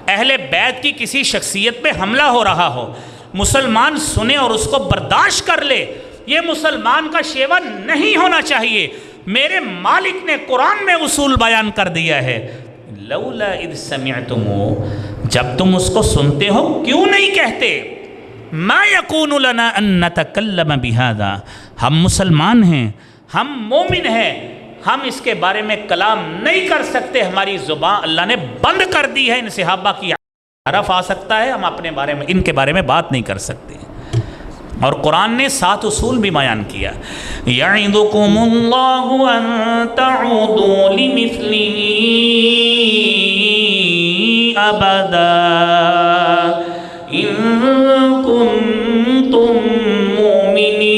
اہل بیت کی کسی شخصیت پہ حملہ ہو رہا ہو، مسلمان سنے اور اس کو برداشت کر لے، یہ مسلمان کا شیوا نہیں ہونا چاہیے۔ میرے مالک نے قرآن میں اصول بیان کر دیا ہے، لولا اذ سمعتمو، جب تم اس کو سنتے ہو کیوں نہیں کہتے ما یکون لنا ان نتکلم بہذا، ہم مسلمان ہیں، ہم مومن ہیں، ہم اس کے بارے میں کلام نہیں کر سکتے، ہماری زبان اللہ نے بند کر دی ہے، ان صحابہ کی حرف آ سکتا ہے، ہم اپنے بارے میں ان کے بارے میں بات نہیں کر سکتے۔ اور قرآن نے 7 اصول بھی بیان کیا، یعظکم اللہ ان تعودوا لمثلہ ابدا ان کنتم مؤمنین۔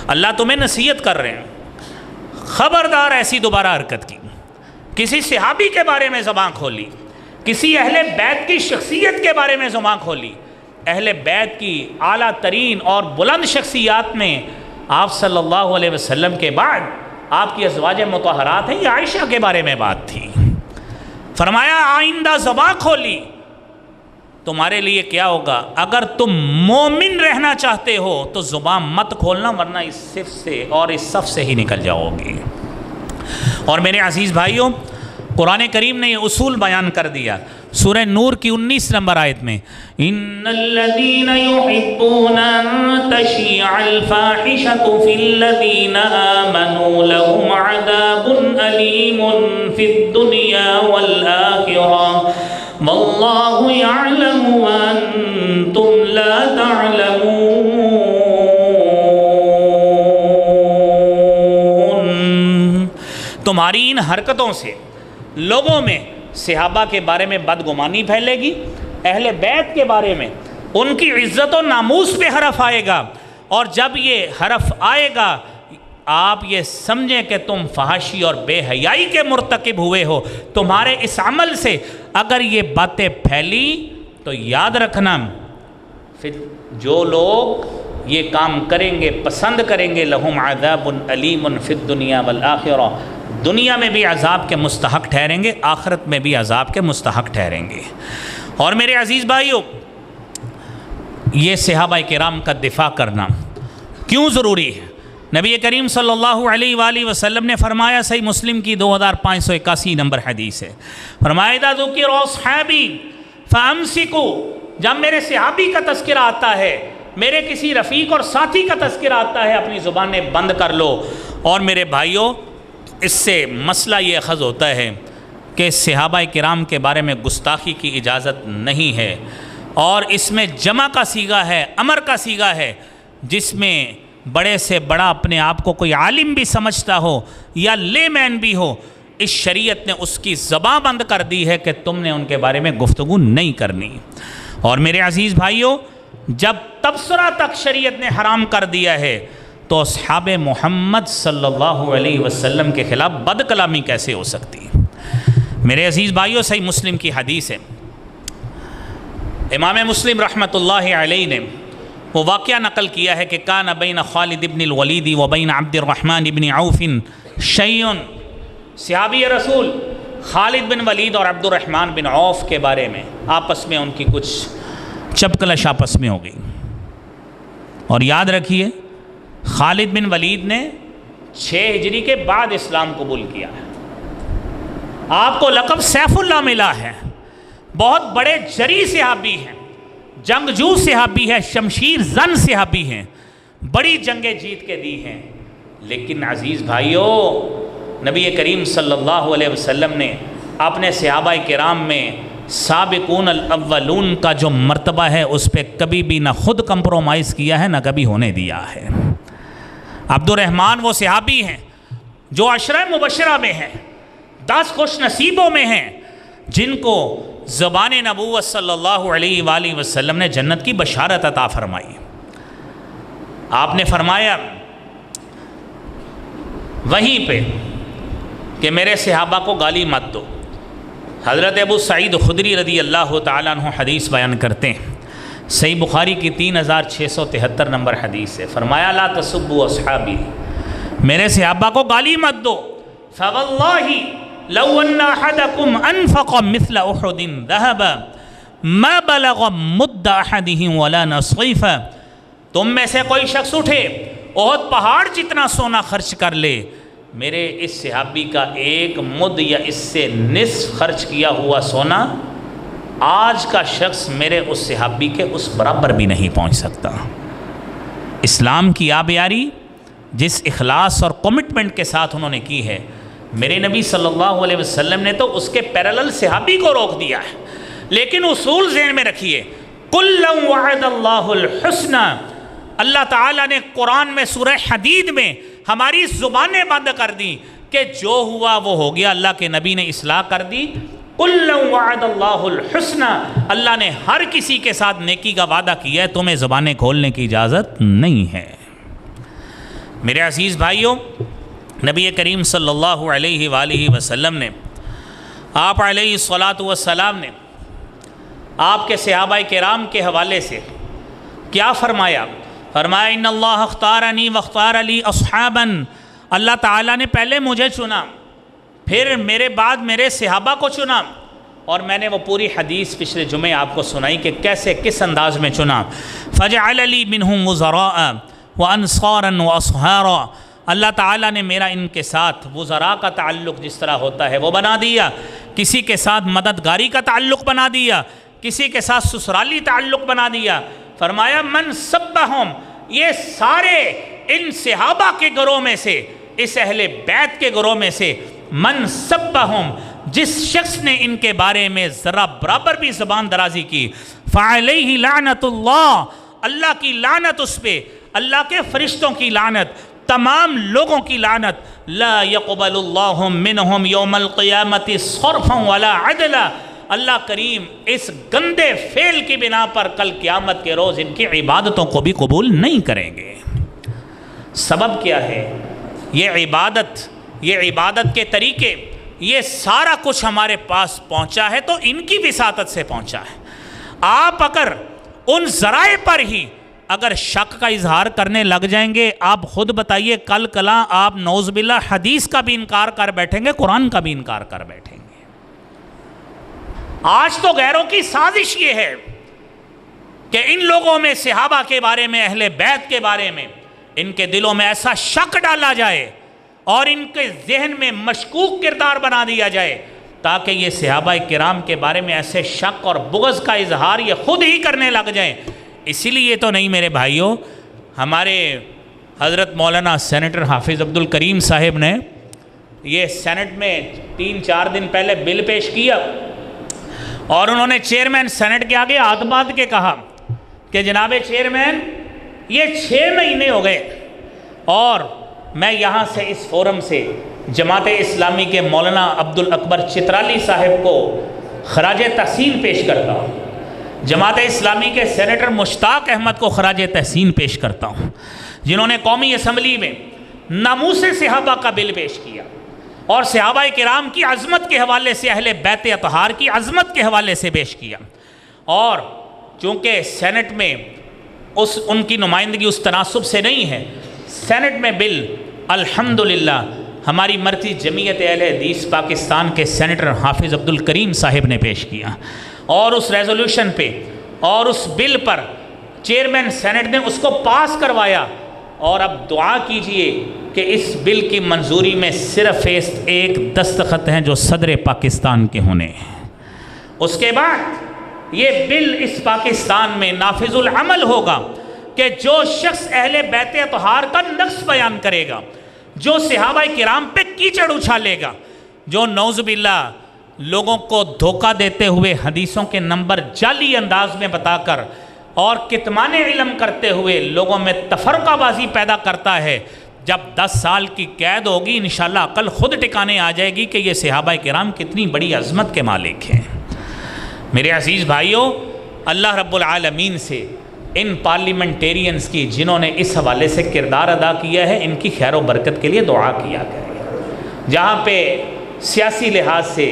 اللہ تمہیں نصیحت کر رہے ہیں، خبردار ایسی دوبارہ حرکت کی، کسی صحابی کے بارے میں زبان کھولی، کسی اہل بیت کی شخصیت کے بارے میں زبان کھولی، اہل بیت کی اعلیٰ ترین اور بلند شخصیات میں آپ صلی اللہ علیہ وسلم کے بعد آپ کی ازواج مطہرات ہیں، یہ عائشہ کے بارے میں بات تھی۔ فرمایا آئندہ زبان کھولی، تمہارے لیے کیا ہوگا؟ اگر تم مومن رہنا چاہتے ہو تو زبان مت کھولنا، ورنہ اس صف سے اور اس صف سے ہی نکل جاؤ گے۔ اور میرے عزیز بھائیوں، قرآن کریم نے یہ اصول بیان کر دیا سورہ نور کی 19 نمبر آیت میں، ان الذین یحبون ان تشیع الفاحشۃ فی الذین آمنوا لهم عذاب علیم فی الدنیا والآخرہ واللہ یعلم وانتم لا تعلمون۔ تمہاری ان حرکتوں سے لوگوں میں صحابہ کے بارے میں بدگمانی پھیلے گی، اہل بیت کے بارے میں ان کی عزت و ناموس پہ حرف آئے گا، اور جب یہ حرف آئے گا آپ یہ سمجھیں کہ تم فحاشی اور بے حیائی کے مرتکب ہوئے ہو۔ تمہارے اس عمل سے اگر یہ باتیں پھیلی تو یاد رکھنا، پھر جو لوگ یہ کام کریں گے، پسند کریں گے، لہم عذاب علیم فی الدنیا والآخرہ، دنیا میں بھی عذاب کے مستحق ٹھہریں گے، آخرت میں بھی عذاب کے مستحق ٹھہریں گے۔ اور میرے عزیز بھائیوں، یہ صحابہ کرام کا دفاع کرنا کیوں ضروری ہے؟ نبی کریم صلی اللہ علیہ وآلہ وسلم نے فرمایا، صحیح مسلم کی 2581 نمبر حدیث ہے، فرمایا اذا ذکر اصحابی فامسکوا، جب میرے صحابی کا تذکرہ آتا ہے، میرے کسی رفیق اور ساتھی کا تذکرہ آتا ہے، اپنی زبانیں بند کر لو۔ اور میرے بھائیوں، اس سے مسئلہ یہ اخذ ہوتا ہے کہ صحابہ کرام کے بارے میں گستاخی کی اجازت نہیں ہے، اور اس میں جمع کا صیغہ ہے، امر کا صیغہ ہے، جس میں بڑے سے بڑا اپنے آپ کو کوئی عالم بھی سمجھتا ہو یا لے مین بھی ہو، اس شریعت نے اس کی زبان بند کر دی ہے کہ تم نے ان کے بارے میں گفتگو نہیں کرنی۔ اور میرے عزیز بھائیوں، جب تبصرہ تک شریعت نے حرام کر دیا ہے تو اصحاب محمد صلی اللہ علیہ وسلم کے خلاف بد کلامی کیسے ہو سکتی؟ میرے عزیز بھائیوں، صحیح مسلم کی حدیث ہے، امام مسلم رحمۃ اللہ علیہ نے وہ واقعہ نقل کیا ہے کہ کان بین خالد بن الولید و بین عبد الرحمن بن عوف شیء، صحابی رسول خالد بن ولید اور عبد الرحمن بن عوف کے بارے میں آپس میں ان کی کچھ چپکلش آپس میں ہو گئی۔ اور یاد رکھیے، خالد بن ولید نے 6 ہجری کے بعد اسلام قبول کیا ہے، آپ کو لقب سیف اللہ ملا ہے، بہت بڑے جری صحابی ہیں، جنگجو صحابی ہے، شمشیر زن صحابی ہیں، بڑی جنگیں جیت کے دی ہیں۔ لیکن عزیز بھائیوں، نبی کریم صلی اللہ علیہ وسلم نے اپنے صحابہ کرام میں سابقون الاولون کا جو مرتبہ ہے اس پہ کبھی بھی نہ خود کمپرومائز کیا ہے، نہ کبھی ہونے دیا ہے۔ عبد الرحمن وہ صحابی ہیں جو عشرہ مبشرہ میں ہیں، 10 خوش نصیبوں میں ہیں، جن کو زبان نبوت صلی اللہ علیہ وآلہ وسلم نے جنت کی بشارت عطا فرمائی۔ آپ نے فرمایا وہیں پہ کہ میرے صحابہ کو گالی مت دو۔ حضرت ابو سعید خدری رضی اللہ تعالیٰ عنہ حدیث بیان کرتے ہیں، صحیح بخاری کی 3673 نمبر حدیث ہے، فرمایا لا تسبوا اصحابی، میرے صحابہ کو گالی مت دو، فواللہ لو ان احدکم انفق مثل احد ذهبا ما بلغ مد احدهم ولا نصیفا، تم میں سے کوئی شخص اٹھے احد پہاڑ جتنا سونا خرچ کر لے، میرے اس صحابی کا 1 مد یا اس سے نصف خرچ کیا ہوا سونا آج کا شخص میرے اس صحابی کے اس برابر بھی نہیں پہنچ سکتا۔ اسلام کی آبیاری جس اخلاص اور کمٹمنٹ کے ساتھ انہوں نے کی ہے، میرے نبی صلی اللہ علیہ وسلم نے تو اس کے پیرالل صحابی کو روک دیا ہے، لیکن اصول ذہن میں رکھیے، کُلًّا وعد اللہ الحسنى، اللہ تعالیٰ نے قرآن میں سورہ حدید میں ہماری زبانیں بند کر دیں کہ جو ہوا وہ ہو گیا، اللہ کے نبی نے اصلاح کر دی، کُلًّا وعد اللہ الحسنى، اللہ نے ہر کسی کے ساتھ نیکی کا وعدہ کیا ہے، تمہیں زبانیں کھولنے کی اجازت نہیں ہے۔ میرے عزیز بھائیوں، نبی کریم صلی اللہ علیہ وآلہ وسلم نے، آپ علیہ الصلاۃ والسلام نے آپ کے صحابہ کرام کے حوالے سے کیا فرمایا؟ فرمایا ان اللہ اختارنی واختار لی اصحابا، اللہ تعالیٰ نے پہلے مجھے چنا، پھر میرے بعد میرے صحابہ کو چنا، اور میں نے وہ پوری حدیث پچھلے جمعے آپ کو سنائی کہ کیسے کس انداز میں چنا۔ فجعل لی منہم وزراء وانصارا واصہارا، اللہ تعالیٰ نے میرا ان کے ساتھ وزراء کا تعلق جس طرح ہوتا ہے وہ بنا دیا، کسی کے ساتھ مددگاری کا تعلق بنا دیا، کسی کے ساتھ سسرالی تعلق بنا دیا۔ فرمایا من سبہم، یہ سارے ان صحابہ کے گروہ میں سے، اس اہل بیت کے گروہ میں سے، من سبہم، جس شخص نے ان کے بارے میں ذرا برابر بھی زبان درازی کی، فعلیہ لعنت اللہ، اللہ کی لعنت اس پہ، اللہ کے فرشتوں کی لعنت، تمام لوگوں کی لعنت، لا يقبل اللہ منہم یوم القیامت صرفا ولا عدلا، اللہ کریم اس گندے فعل کی بنا پر کل قیامت کے روز ان کی عبادتوں کو بھی قبول نہیں کریں گے۔ سبب کیا ہے؟ یہ عبادت کے طریقے، یہ سارا کچھ ہمارے پاس پہنچا ہے تو ان کی وساطت سے پہنچا ہے۔ آپ اگر ان ذرائع پر ہی اگر شک کا اظہار کرنے لگ جائیں گے، آپ خود بتائیے کل کلا آپ نعوذ باللہ حدیث کا بھی انکار کر بیٹھیں گے، قرآن کا بھی انکار کر بیٹھیں گے۔ آج تو غیروں کی سازش یہ ہے کہ ان لوگوں میں صحابہ کے بارے میں، اہل بیت کے بارے میں، ان کے دلوں میں ایسا شک ڈالا جائے اور ان کے ذہن میں مشکوک کردار بنا دیا جائے تاکہ یہ صحابہ کرام کے بارے میں ایسے شک اور بغض کا اظہار یہ خود ہی کرنے لگ جائیں۔ اسی لیے تو نہیں میرے بھائیوں، ہمارے حضرت مولانا سینیٹر حافظ عبد الکریم صاحب نے یہ سینٹ میں 3-4 دن پہلے بل پیش کیا، اور انہوں نے چیئرمین سینٹ کے آگے ہاتھ باندھ کے کہا کہ جناب چیئرمین، یہ 6 مہینے ہو گئے اور میں یہاں سے اس فورم سے جماعت اسلامی کے مولانا عبد الاکبر چترالی صاحب کو خراج تحسین پیش کرتا ہوں، جماعت اسلامی کے سینیٹر مشتاق احمد کو خراج تحسین پیش کرتا ہوں، جنہوں نے قومی اسمبلی میں ناموس صحابہ کا بل پیش کیا اور صحابہ کرام کی عظمت کے حوالے سے، اہل بیت اطہار کی عظمت کے حوالے سے پیش کیا، اور چونکہ سینٹ میں ان کی نمائندگی اس تناسب سے نہیں ہے، سینٹ میں بل الحمدللہ ہماری مرکزی جمعیت اہل حدیث پاکستان کے سینیٹر حافظ عبد الکریم صاحب نے پیش کیا، اور اس ریزولوشن پہ اور اس بل پر چیئرمین سینٹ نے اس کو پاس کروایا، اور اب دعا کیجئے کہ اس بل کی منظوری میں صرف ایک دستخط ہیں جو صدر پاکستان کے ہونے ہیں۔ اس کے بعد یہ بل اس پاکستان میں نافذ العمل ہوگا کہ جو شخص اہل بیت اطہار کا نقص بیان کرے گا، جو صحابہ کرام پہ کیچڑ اچھالے گا، جو نعوذ باللہ لوگوں کو دھوکہ دیتے ہوئے حدیثوں کے نمبر جعلی انداز میں بتا کر اور کتمان علم کرتے ہوئے لوگوں میں تفرقہ بازی پیدا کرتا ہے، جب 10 سال کی قید ہوگی انشاءاللہ عقل خود ٹکانے آ جائے گی کہ یہ صحابہ کرام کتنی بڑی عظمت کے مالک ہیں۔ میرے عزیز بھائیوں، اللہ رب العالمین سے ان پارلیمنٹیرینز کی جنہوں نے اس حوالے سے کردار ادا کیا ہے، ان کی خیر و برکت کے لیے دعا کیا کریں۔ جہاں پہ سیاسی لحاظ سے،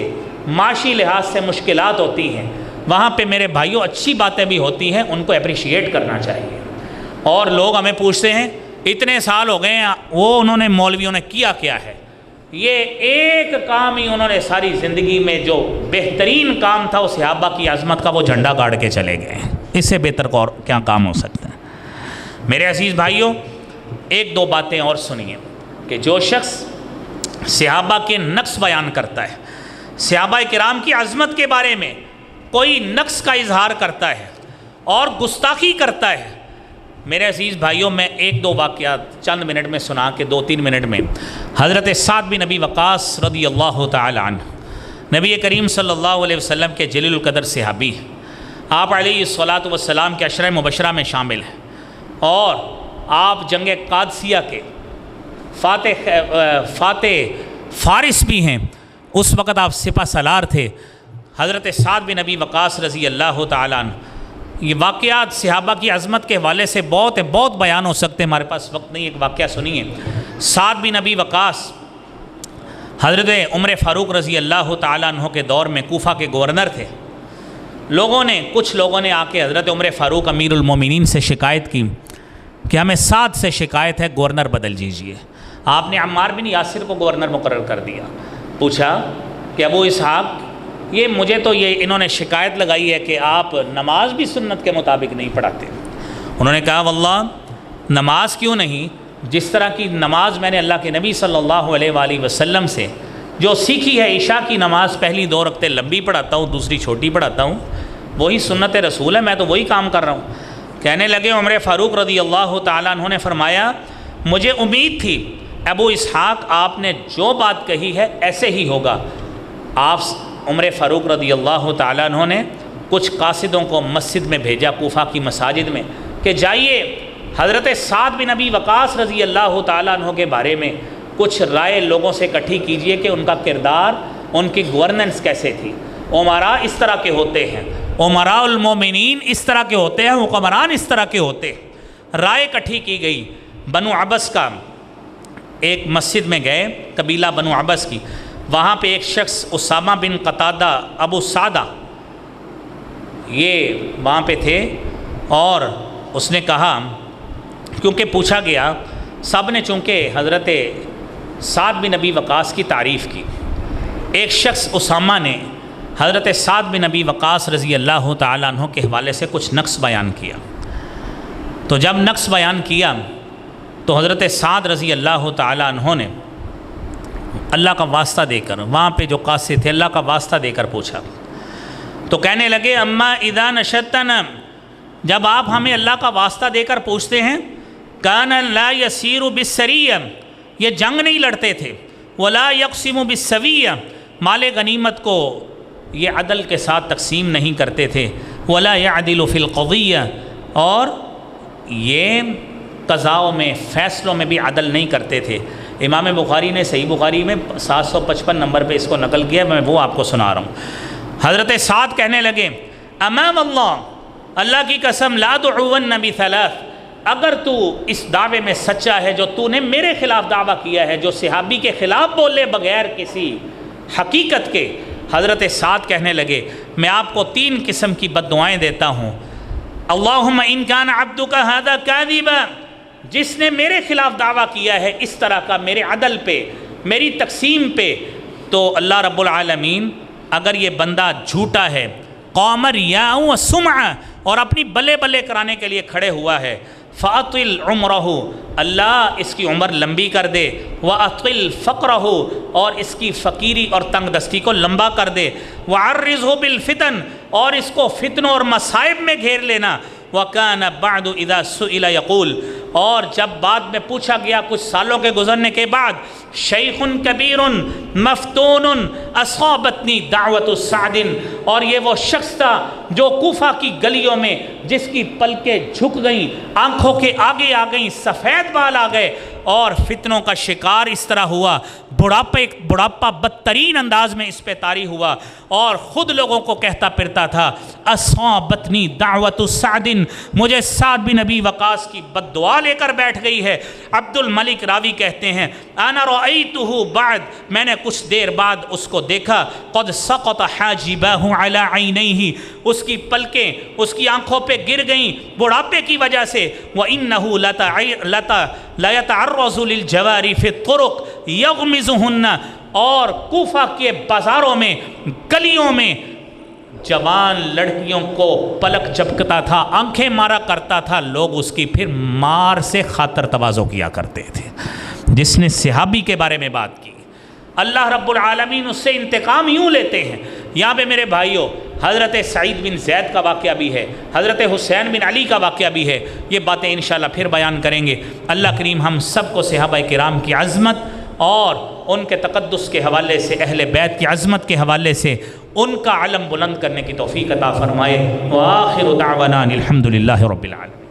معاشی لحاظ سے مشکلات ہوتی ہیں، وہاں پہ میرے بھائیوں اچھی باتیں بھی ہوتی ہیں، ان کو اپریشیٹ کرنا چاہیے۔ اور لوگ ہمیں پوچھتے ہیں اتنے سال ہو گئے ہیں، وہ انہوں نے مولویوں نے کیا ہے؟ یہ ایک کام ہی انہوں نے ساری زندگی میں جو بہترین کام تھا، وہ صحابہ کی عظمت کا وہ جھنڈا گاڑ کے چلے گئے، اس سے بہتر اور کیا کام ہو سکتا ہے؟ میرے عزیز بھائیوں، 1-2 باتیں اور سنیے کہ جو شخص صحابہ کے نقص بیان کرتا ہے، صحابہ کرام کی عظمت کے بارے میں کوئی نقص کا اظہار کرتا ہے اور گستاخی کرتا ہے، میرے عزیز بھائیوں، میں ایک دو واقعات چند منٹ میں سنا کے 2-3 منٹ میں، حضرت سعد بن ابی وقاص رضی اللہ تعالی عنہ نبی کریم صلی اللہ علیہ وسلم کے جلیل القدر صحابی، آپ علیہ الصلاۃ والسلام کے عشرہ مبشرہ میں شامل ہیں، اور آپ جنگ قادسیہ کے فاتح فارس بھی ہیں۔ اس وقت آپ سپہ سالار تھے۔ حضرت سعد بن ابی وقاص رضی اللہ تعالیٰ عنہ، یہ واقعات صحابہ کی عظمت کے حوالے سے بہت بیان ہو سکتے ہیں، ہمارے پاس وقت نہیں، ایک واقعہ سنیے۔ سعد بن ابی وقاص حضرت عمر فاروق رضی اللہ تعالیٰ عنہ کے دور میں کوفہ کے گورنر تھے۔ کچھ لوگوں نے آ کے حضرت عمر فاروق امیر المومنین سے شکایت کی کہ ہمیں سعد سے شکایت ہے، گورنر بدل دیجیے۔ آپ نے عمار بن یاسر کو گورنر مقرر کر دیا۔ پوچھا کہ ابو اسحاق، انہوں نے شکایت لگائی ہے کہ آپ نماز بھی سنت کے مطابق نہیں پڑھاتے۔ انہوں نے کہا واللہ نماز کیوں نہیں، جس طرح کی نماز میں نے اللہ کے نبی صلی اللہ علیہ وآلہ وسلم سے جو سیکھی ہے، عشاء کی نماز پہلی 2 رکعتیں لمبی پڑھاتا ہوں، دوسری چھوٹی پڑھاتا ہوں، وہی سنت رسول ہے، میں تو وہی کام کر رہا ہوں۔ کہنے لگے عمر فاروق رضی اللہ تعالیٰ عنہ نے فرمایا مجھے امید تھی ابو اسحاق آپ نے جو بات کہی ہے ایسے ہی ہوگا۔ آپ عمر فاروق رضی اللہ تعالیٰ عنہ نے کچھ قاصدوں کو مسجد میں بھیجا، کوفہ کی مساجد میں، کہ جائیے حضرت سعد بن ابی وقاص رضی اللہ تعالیٰ عنہ کے بارے میں کچھ رائے لوگوں سے اکٹھی کیجئے کہ ان کا کردار، ان کی گورننس کیسے تھی۔ امراء اس طرح کے ہوتے ہیں، امراء المومنین اس طرح کے ہوتے ہیں، حکمران اس طرح کے ہوتے ہیں۔ رائے اکٹھی کی گئی۔ بنو عبس کا ایک مسجد میں گئے، قبیلہ بنو عبس کی، وہاں پہ ایک شخص اسامہ بن قتادہ ابو سعدہ یہ وہاں پہ تھے، اور اس نے کہا، کیونکہ پوچھا گیا، سب نے چونکہ حضرت سعد بن ابی وقاص کی تعریف کی، ایک شخص اسامہ نے حضرت سعد بن ابی وقاص رضی اللہ تعالیٰ عنہ کے حوالے سے کچھ نقص بیان کیا۔ تو جب نقص بیان کیا تو حضرت سعد رضی اللہ تعالیٰ عنہ نے اللہ کا واسطہ دے کر، وہاں پہ جو قاصد تھے، اللہ کا واسطہ دے کر پوچھا، تو کہنے لگے اما اذا نشدتنا، جب آپ ہمیں اللہ کا واسطہ دے کر پوچھتے ہیں، کان لا یسیر بالسریہ، یہ جنگ نہیں لڑتے تھے، ولا یقسم بالسویہ، مال غنیمت کو یہ عدل کے ساتھ تقسیم نہیں کرتے تھے، ولا یعدل فی القضیہ، اور یہ قضاؤں میں، فیصلوں میں بھی عدل نہیں کرتے تھے۔ امام بخاری نے صحیح بخاری میں 755 نمبر پہ اس کو نقل کیا، میں وہ آپ کو سنا رہا ہوں۔ حضرت سعد کہنے لگے امام اللہ کی قسم، لا دعون بثلاث، اگر تو اس دعوے میں سچا ہے جو تو نے میرے خلاف دعویٰ کیا ہے، جو صحابی کے خلاف بولے بغیر کسی حقیقت کے، حضرت سعد کہنے لگے میں آپ کو 3 قسم کی بد دعائیں دیتا ہوں۔ اللہم ان کان عبدک ھذا کاذبا، جس نے میرے خلاف دعویٰ کیا ہے اس طرح کا میرے عدل پہ، میری تقسیم پہ، تو اللہ رب العالمین اگر یہ بندہ جھوٹا ہے، قامر یا سمع، اور اپنی بلے بلے کرانے کے لیے کھڑے ہوا ہے، فاطل عمرہ، اللہ اس کی عمر لمبی کر دے، واطل فقرہ، اور اس کی فقیری اور تنگ دستی کو لمبا کر دے، وعرضہ بالفتن، اور اس کو فتنوں اور مصائب میں گھیر لینا، وَكَانَ بَعْدُ إِذَا سُئِلَ يَقُولُ، اور جب بعد میں پوچھا گیا کچھ سالوں کے گزرنے کے بعد، شیخٌ کبیر مفتون اصابتنی دعوت سعد، اور یہ وہ شخص تھا جو کوفہ کی گلیوں میں جس کی پلکیں جھک گئیں، آنکھوں کے آگے آ گئیں، سفید بال آ گئے، اور فتنوں کا شکار اس طرح ہوا، بڑھاپا بدترین انداز میں اس پہ طاری ہوا، اور خود لوگوں کو کہتا پھرتا تھا اصابتنی دعوت سعد، مجھے سعد بن ابی وقاص کی بد دعا لے کر بیٹھ گئی ہے۔ عبد الملک راوی کہتے ہیں انا رأیتہ بعد، میں نے کچھ دیر بعد اس کو دیکھا، قد سقط حاجباہ علی عینیہ، اس کی پلکیں اس کی آنکھوں پہ گر گئیں بڑھاپے کی وجہ سے، وَإِنَّهُ لَيَتَعَرَّضُ لِلْجَوَارِ فِي الطُّرُقِ يَغْمِزُهُنَّ، اور کوفہ کے بازاروں میں، گلیوں میں جوان لڑکیوں کو پلک جھپکتا تھا، آنکھیں مارا کرتا تھا، لوگ اس کی پھر مار سے خاطر تواضع کیا کرتے تھے۔ جس نے صحابی کے بارے میں بات کی، اللہ رب العالمین اس سے انتقام یوں لیتے ہیں۔ یہاں پہ میرے بھائیوں، حضرت سعید بن زید کا واقعہ بھی ہے، حضرت حسین بن علی کا واقعہ بھی ہے. یہ باتیں انشاءاللہ پھر بیان کریں گے. اللہ کریم ہم سب کو صحابہ کرام کی عظمت اور ان کے تقدس کے حوالے سے، اہل بیت کی عظمت کے حوالے سے ان کا علم بلند کرنے کی توفیق عطا فرمائے. وآخر دعوانا الحمدللہ رب العالمین.